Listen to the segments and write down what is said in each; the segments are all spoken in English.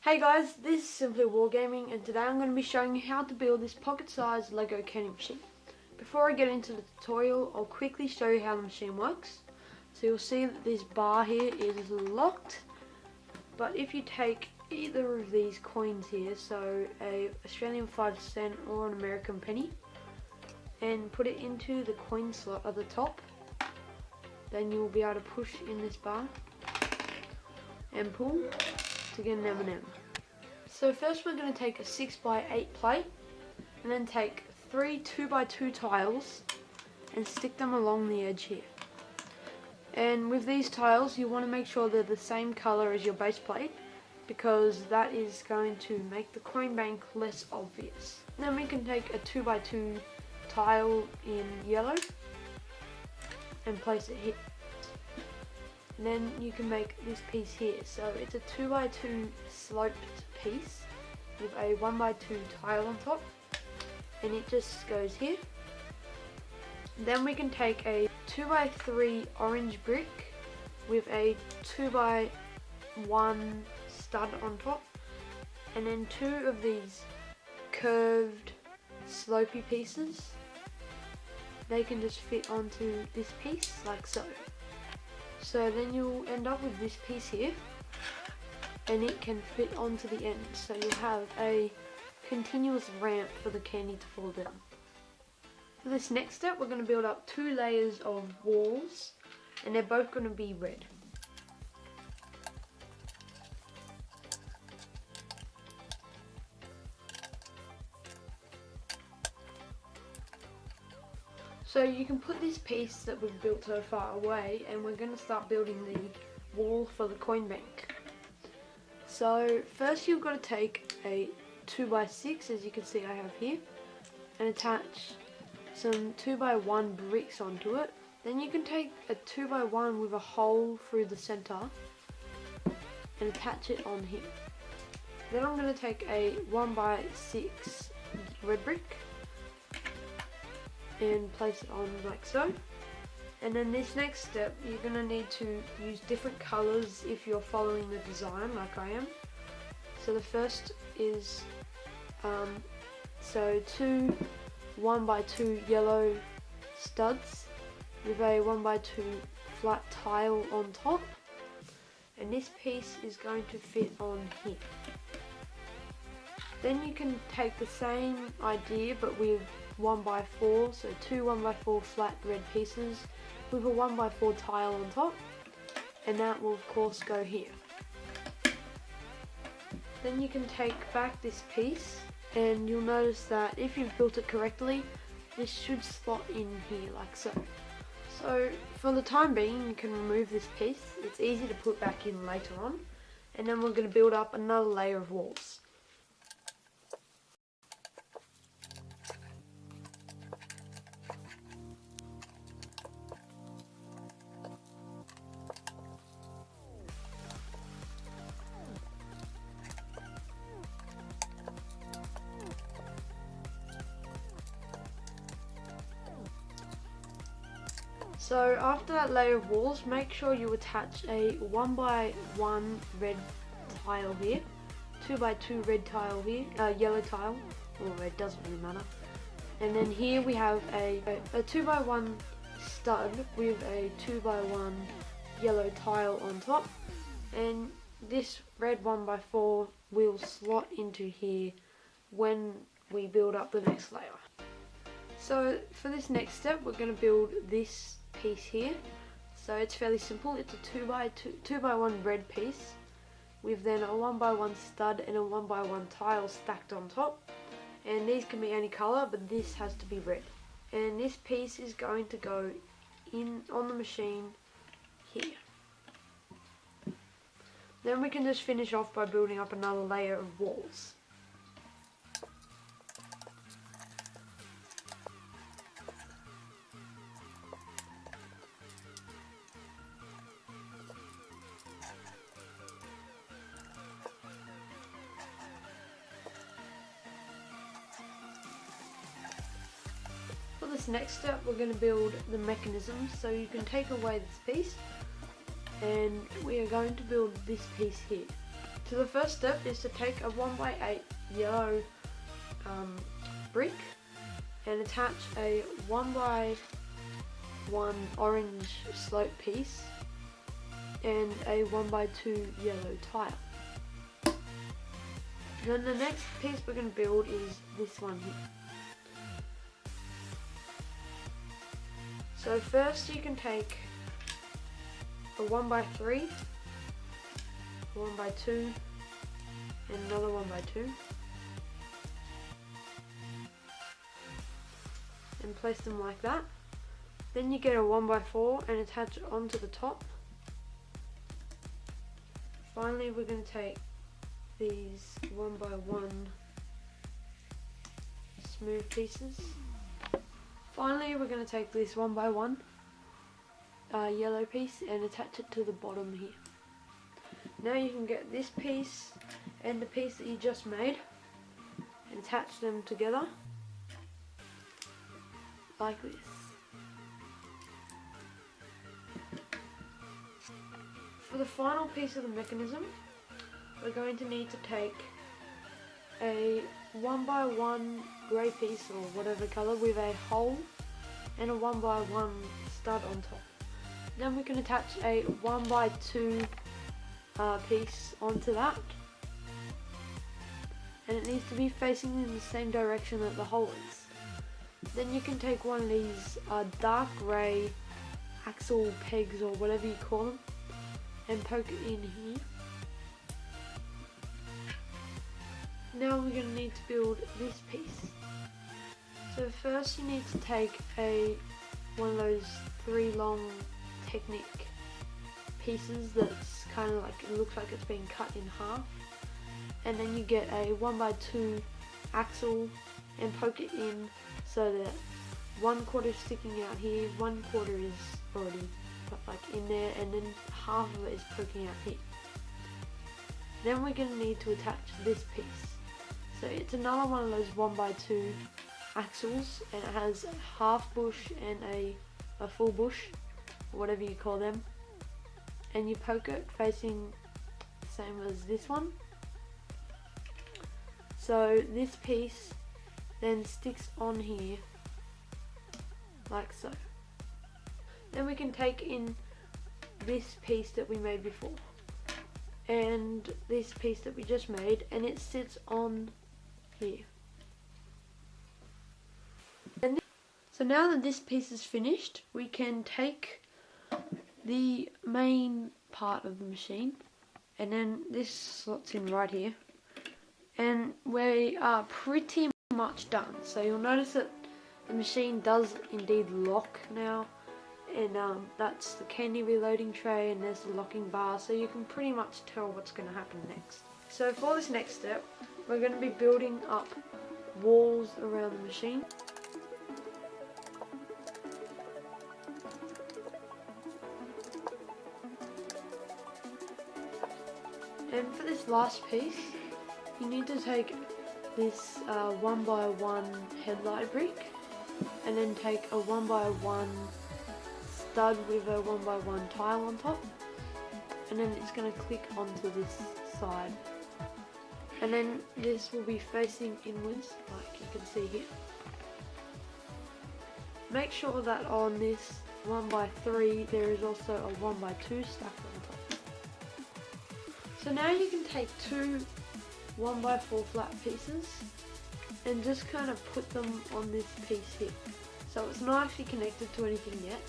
Hey guys, this is SimplyWarGaming and today I'm going to be showing you how to build this pocket-sized Lego candy machine. Before I get into the tutorial, I'll quickly show you how the machine works. So you'll see that this bar here is locked, but if you take either of these coins here, so a Australian 5 cent or an American penny, and put it into the coin slot at the top, then you will be able to push in this bar and pull to get an M&M. So first we're going to take a 6x8 plate and then take 3 2x2 tiles and stick them along the edge here. And with these tiles you want to make sure they're the same colour as your base plate, because that is going to make the coin bank less obvious. Then we can take a 2x2 tile in yellow and place it here. And then you can make this piece here. So it's a 2x2 sloped piece with a 1x2 tile on top, and it just goes here. Then we can take a 2x3 orange brick with a 2x1 stud on top, and then 2 of these curved slopey pieces. They can just fit onto this piece like so. So then you'll end up with this piece here, and it can fit onto the end, so you'll have a continuous ramp for the candy to fall down. For this next step we're going to build up 2 layers of walls, and they're both going to be red. So you can put this piece that we've built so far away, and we're going to start building the wall for the coin bank. So first you've got to take a 2x6, as you can see I have here, and attach some 2x1 bricks onto it. Then you can take a 2x1 with a hole through the center and attach it on here. Then I'm going to take a 1x6 red brick and place it on like so. And then this next step you're going to need to use different colours if you're following the design like I am. So the first is so 2 1x2 yellow studs with a 1x2 flat tile on top, and this piece is going to fit on here. Then you can take the same idea but with 1x4, so 2 1x4 flat red pieces with a 1x4 tile on top, and that will of course go here. Then you can take back this piece, and you'll notice that if you've built it correctly, this should slot in here like so. So for the time being you can remove this piece, it's easy to put back in later on, and then we're going to build up another layer of walls. So after that layer of walls, make sure you attach a 1x1 red tile here, 2x2 red tile here, yellow tile, or red, doesn't really matter. And then here we have a 2x1 stud with a 2x1 yellow tile on top, and this red 1x4 will slot into here when we build up the next layer. So for this next step we're going to build this piece here. So it's fairly simple. It's a 2x1 red piece with then a 1x1 stud and a 1x1 tile stacked on top, and these can be any colour but this has to be red, and this piece is going to go in on the machine here. Then we can just finish off by building up another layer of walls. For this next step we're going to build the mechanism, so you can take away this piece and we are going to build this piece here. So the first step is to take a 1x8 yellow brick and attach a 1x1 orange slope piece and a 1x2 yellow tile. Then the next piece we're going to build is this one here. So first you can take a 1x3, 1x2 and another 1x2 and place them like that. Then you get a 1x4 and attach it onto the top. Finally we're going to take these 1x1 smooth pieces. Finally we're going to take this 1x1 yellow piece and attach it to the bottom here. Now you can get this piece and the piece that you just made and attach them together like this. For the final piece of the mechanism, we're going to need to take a 1x1 grey piece or whatever colour with a hole and a 1x1 stud on top. Then we can attach a 1x2 piece onto that, and it needs to be facing in the same direction that the hole is. Then you can take one of these dark grey axle pegs or whatever you call them and poke it in here. Now we're going to need to build this piece. So first you need to take one of those 3 long Technic pieces that's kind of like, it looks like it's been cut in half, and then you get a 1x2 axle and poke it in so that 1/4 is sticking out here, 1/4 is already like in there, and then half of it is poking out here. Then we're going to need to attach this piece. So it's another one of those 1x2 axles, and it has a half bush and a full bush, whatever you call them, and you poke it facing the same as this one. So this piece then sticks on here like so. Then we can take in this piece that we made before and this piece that we just made, and it sits on here. So now that this piece is finished, we can take the main part of the machine, and then this slots in right here, and we are pretty much done. So you'll notice that the machine does indeed lock now, and that's the candy reloading tray, and there's the locking bar, so you can pretty much tell what's going to happen next. So for this next step, we're going to be building up walls around the machine. And for this last piece, you need to take this 1x1 headlight brick and then take a 1x1 stud with a 1x1 tile on top, and then it's going to click onto this side, and then this will be facing inwards like you can see here. Make sure that on this 1x3 there is also a 1x2 stacked on top. So now you can take 2 1x4 flat pieces and just kind of put them on this piece here. So it's not actually connected to anything yet,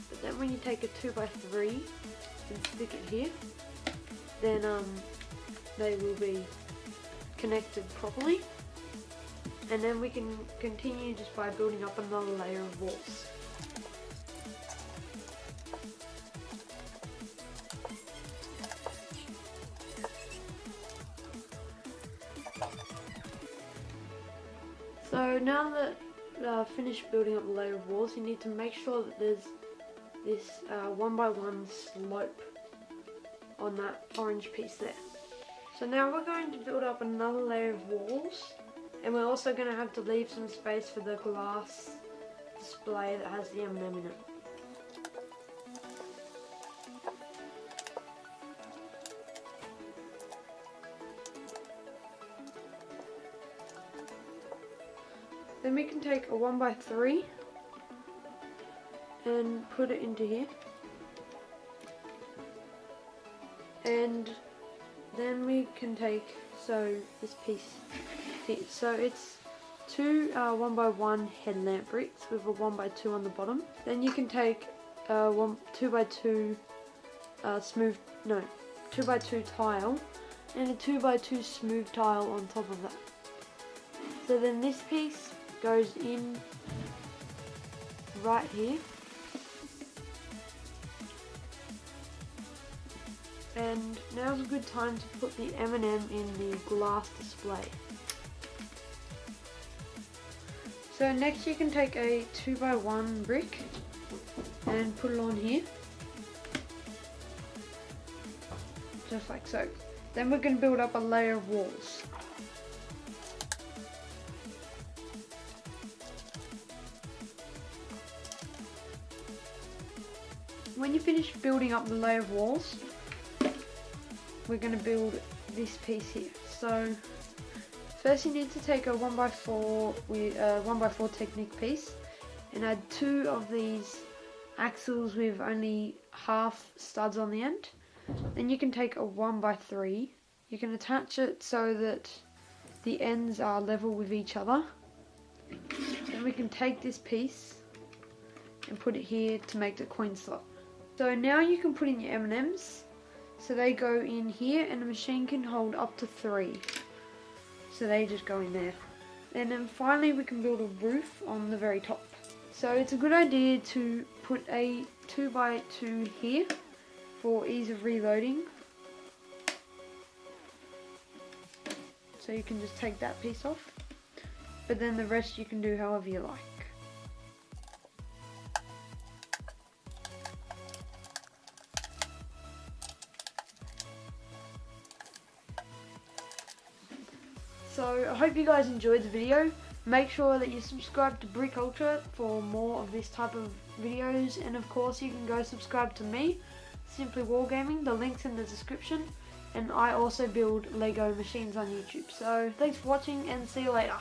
but then when you take a 2x3 and stick it here, then they will be connected properly, and then we can continue just by building up another layer of walls. So now that finished building up the layer of walls, you need to make sure that there's this 1x1 slope on that orange piece there. So now we're going to build up another layer of walls, and we're also going to have to leave some space for the glass display that has the M&M in it. Then we can take a 1x3 and put it into here. And then we can take, this piece here. So it's two 1x1 headlamp bricks with a 1x2 on the bottom. Then you can take 2x2 2x2 tile and a 2x2 smooth tile on top of that. So then this piece goes in right here. And now's a good time to put the M&M in the glass display. So next you can take a 2x1 brick and put it on here. Just like so. Then we're going to build up a layer of walls. When you finish building up the layer of walls, we're going to build this piece here. So first you need to take a 1x4 with a 1x4 Technic piece and add two of these axles with only half studs on the end. Then you can take a 1x3. You can attach it so that the ends are level with each other. Then we can take this piece and put it here to make the coin slot. So now you can put in your M&Ms. So they go in here and the machine can hold up to 3. So they just go in there. And then finally we can build a roof on the very top. So it's a good idea to put a 2x2 here for ease of reloading. So you can just take that piece off. But then the rest you can do however you like. So I hope you guys enjoyed the video. Make sure that you subscribe to BrickUltra for more of this type of videos, and of course you can go subscribe to me, SimplyWarGaming, the link's in the description, and I also build Lego machines on YouTube. So thanks for watching and see you later.